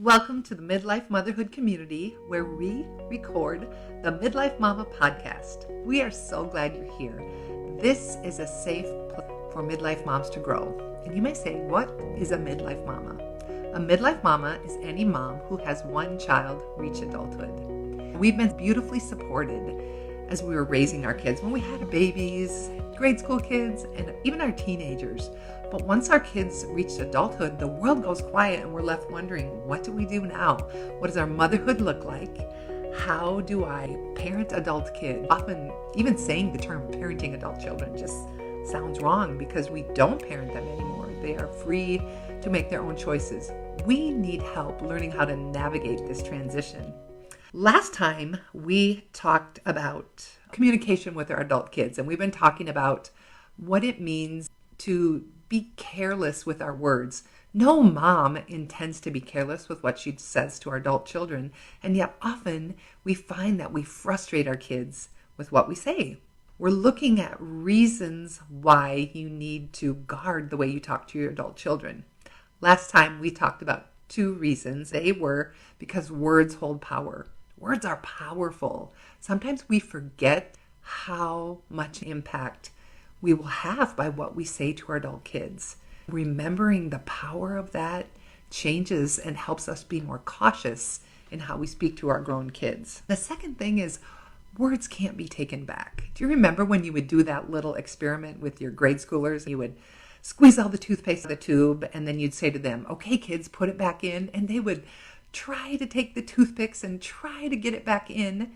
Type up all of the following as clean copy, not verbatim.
Welcome to the Midlife Motherhood community where we record the Midlife Mama podcast. We are so glad you're here. This is a safe place for midlife moms to grow. And you may say, what is a midlife mama? A midlife mama is any mom who has one child reach adulthood. We've been beautifully supported as we were raising our kids when we had babies, grade school kids, and even our teenagers. But once our kids reached adulthood, the world goes quiet and we're left wondering, what do we do now? What does our motherhood look like? How do I parent adult kids? Often even saying the term parenting adult children just sounds wrong because we don't parent them anymore. They are free to make their own choices. We need help learning how to navigate this transition. Last time we talked about communication with our adult kids, and we've been talking about what it means to be careless with our words. No mom intends to be careless with what she says to our adult children, and yet often we find that we frustrate our kids with what we say. We're looking at reasons why you need to guard the way you talk to your adult children. Last time we talked about 2 reasons. They were because words hold power. Words are powerful. Sometimes we forget how much impact we will have by what we say to our adult kids. Remembering the power of that changes and helps us be more cautious in how we speak to our grown kids. The second thing is words can't be taken back. Do you remember when you would do that little experiment with your grade schoolers? You would squeeze all the toothpaste out of the tube and then you'd say to them, okay, kids, put it back in. And they would try to take the toothpicks and try to get it back in.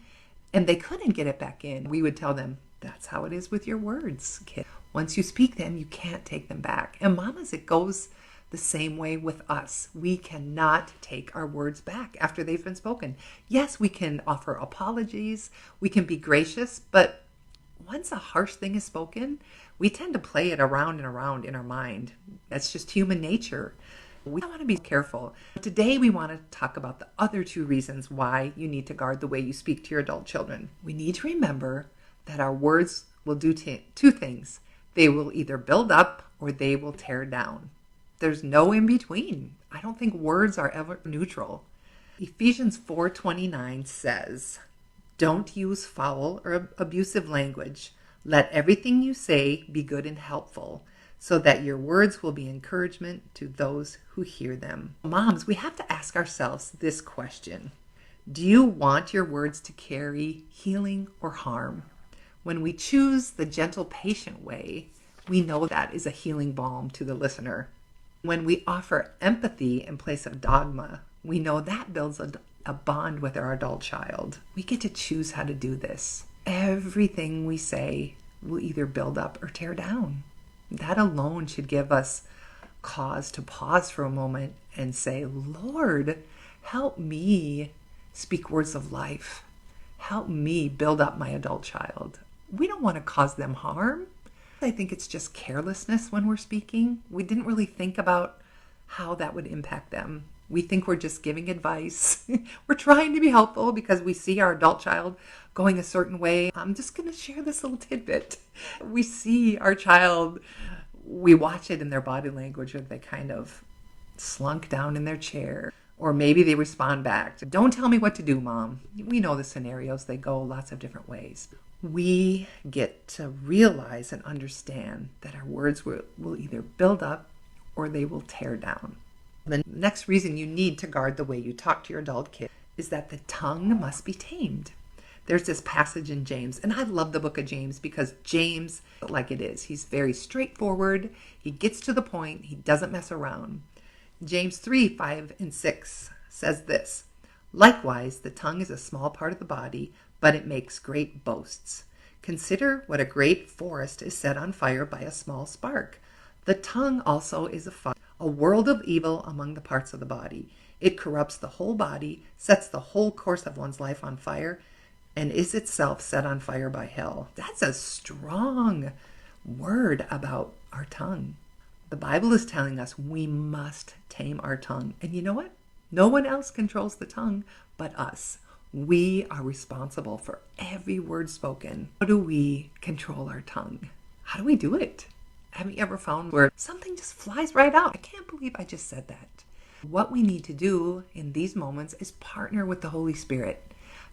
And they couldn't get it back in. We would tell them, that's how it is with your words, kid. Once you speak them, you can't take them back. And mamas, it goes the same way with us. We cannot take our words back after they've been spoken. Yes, we can offer apologies. We can be gracious. But once a harsh thing is spoken, we tend to play it around and around in our mind. That's just human nature. We want to be careful. Today, we want to talk about the other 2 reasons why you need to guard the way you speak to your adult children. We need to remember that our words will do 2 things. They will either build up or they will tear down. There's no in between. I don't think words are ever neutral. Ephesians 4:29 says, don't use foul or abusive language. Let everything you say be good and helpful, so that your words will be encouragement to those who hear them. Moms, we have to ask ourselves this question. Do you want your words to carry healing or harm? When we choose the gentle, patient way, we know that is a healing balm to the listener. When we offer empathy in place of dogma, we know that builds a bond with our adult child. We get to choose how to do this. Everything we say will either build up or tear down. That alone should give us cause to pause for a moment and say, Lord, help me speak words of life. Help me build up my adult child. We don't want to cause them harm. I think it's just carelessness when we're speaking. We didn't really think about how that would impact them. We think we're just giving advice. We're trying to be helpful because we see our adult child going a certain way. I'm just going to share this little tidbit. We see our child, we watch it in their body language where they kind of slunk down in their chair. Or maybe they respond back. Don't tell me what to do, Mom. We know the scenarios. They go lots of different ways. We get to realize and understand that our words will either build up or they will tear down. The next reason you need to guard the way you talk to your adult kid is that the tongue must be tamed. There's this passage in James, and I love the book of James because James, like it is, he's very straightforward. He gets to the point. He doesn't mess around. James 3:5-6 says this, likewise, the tongue is a small part of the body, but it makes great boasts. Consider what a great forest is set on fire by a small spark. The tongue also is a fire, a world of evil among the parts of the body. It corrupts the whole body, sets the whole course of one's life on fire, and is itself set on fire by hell. That's a strong word about our tongue. The Bible is telling us we must tame our tongue. And you know what? No one else controls the tongue but us. We are responsible for every word spoken. How do we control our tongue? How do we do it? Have you ever found where something just flies right out? I can't believe I just said that. What we need to do in these moments is partner with the Holy Spirit.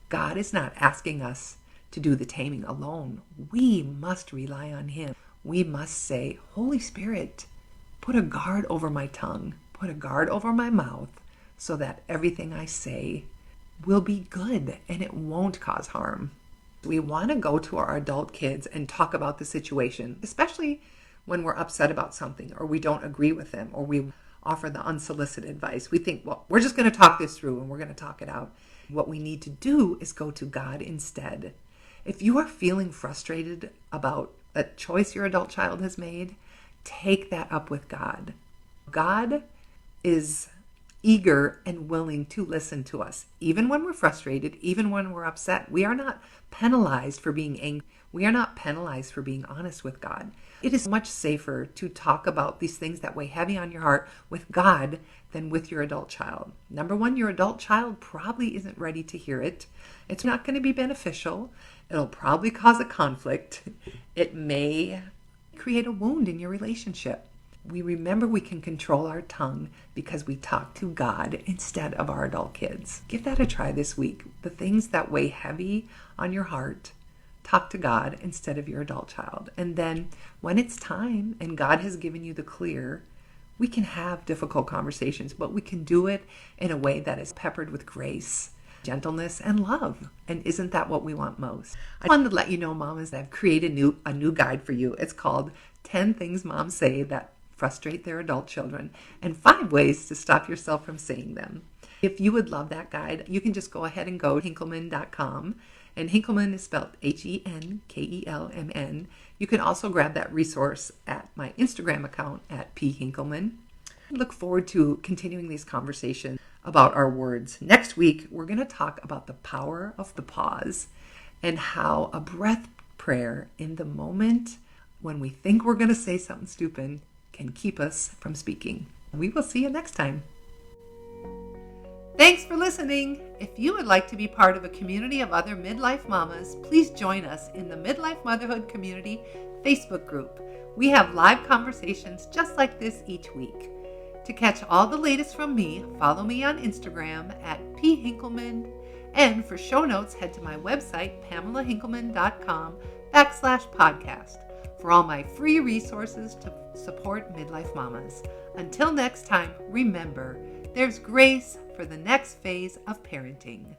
God is not asking us to do the taming alone. We must rely on Him. We must say, Holy Spirit, put a guard over my tongue, put a guard over my mouth, so that everything I say will be good and it won't cause harm. We want to go to our adult kids and talk about the situation, especially when we're upset about something or we don't agree with them or we offer the unsolicited advice. We think, well, we're just going to talk this through and we're going to talk it out. What we need to do is go to God instead. If you are feeling frustrated about a choice your adult child has made, take that up with God. God is eager and willing to listen to us, even when we're frustrated, even when we're upset. We are not penalized for being angry. We are not penalized for being honest with God. It is much safer to talk about these things that weigh heavy on your heart with God than with your adult child. Number one, your adult child probably isn't ready to hear it. It's not going to be beneficial. It'll probably cause a conflict. It may create a wound in your relationship. We remember we can control our tongue because we talk to God instead of our adult kids. Give that a try this week. The things that weigh heavy on your heart, talk to God instead of your adult child. And then when it's time and God has given you the clear, we can have difficult conversations, but we can do it in a way that is peppered with grace, gentleness, and love. And isn't that what we want most? I wanted to let you know, mamas, that I've created a new guide for you. It's called 10 Things Moms Say That Frustrate Their Adult Children and 5 Ways to Stop Yourself from Saying Them. If you would love that guide, you can just go ahead and go to hinkelman.com. And Hinkelman is spelled Henkelmn. You can also grab that resource at my Instagram account at phinkelman. I look forward to continuing these conversations about our words. Next week, we're going to talk about the power of the pause and how a breath prayer in the moment when we think we're going to say something stupid can keep us from speaking. We will see you next time. Thanks for listening. If you would like to be part of a community of other midlife mamas, please join us in the Midlife Motherhood Community Facebook group. We have live conversations just like this each week. To catch all the latest from me, follow me on Instagram at phinkelman. And for show notes, head to my website, pamelahinkelman.com/podcast for all my free resources to support midlife mamas. Until next time, remember, there's grace for the next phase of parenting.